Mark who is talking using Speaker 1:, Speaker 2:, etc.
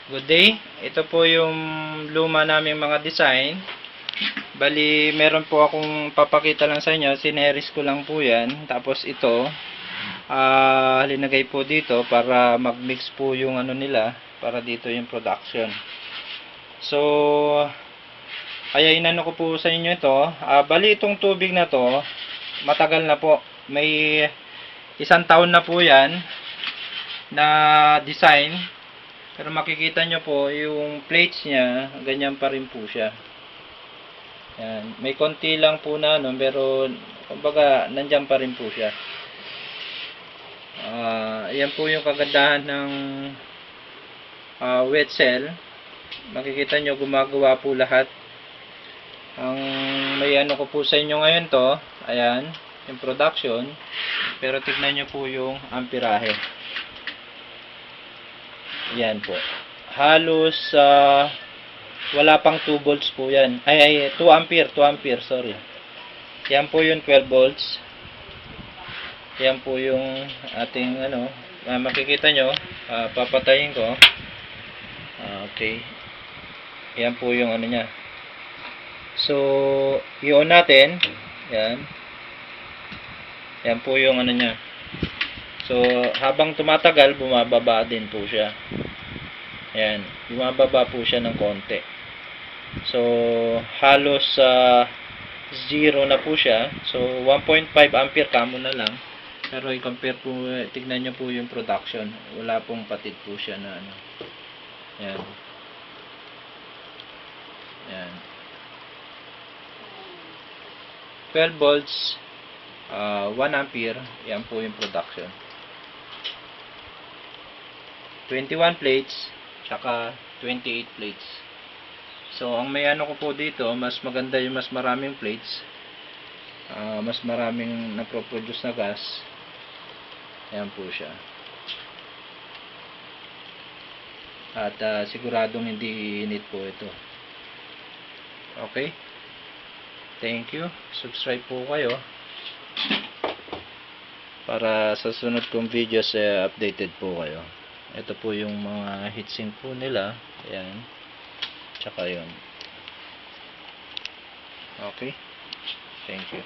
Speaker 1: Good day. Ito po yung luma naming mga design. Bali, meron po akong papakita lang sa inyo. Sineris ko lang po yan. Tapos ito, linagay po dito para mag-mix po yung ano nila. Para dito yung production. So, kaya inano ko po sa inyo ito. Bali, itong tubig na to, matagal na po. May 1 taon na po yan na design. Pero makikita nyo po, yung plates niya, ganyan pa rin po siya. Yan. May konti lang po na, no, pero, kumbaga, nandyan pa rin po siya. Yan po yung kagandahan ng wet cell. Makikita nyo, gumagawa po lahat. Ang may ano ko po sa inyo ngayon to, ayan, yung production. Pero tignan nyo po yung amperahe. Yan po. Halos wala pang 2 volts po yan. Ay 2 ampere, sorry. Yan po yung 12 volts. Yan po yung ating ano, makikita nyo, papatayin ko. Okay. Yan po yung ano niya. So, i-on natin. Yan. Yan po yung ano niya. So, habang tumatagal, bumababa din po siya. Ayan, bumababa po siya ng konti. So, halos 0 na po siya. So, 1.5 ampere kamo na lang. Pero i-compare po, tignan nyo po yung production. Wala pong patid po siya na ano. Ayan. Ayan. 12 volts, 1 ampere, yan po yung production. 21 plates, tsaka 28 plates. So, ang may ano ko po dito, mas maganda yung mas maraming plates. Mas maraming naproproduce na gas. Ayan po siya. At siguradong hindi init po ito. Okay? Thank you. Subscribe po kayo. Para sa sunod kong videos, updated po kayo. Ito po yung mga heatsink po nila. Ayan. Tsaka yun. Okay. Thank you.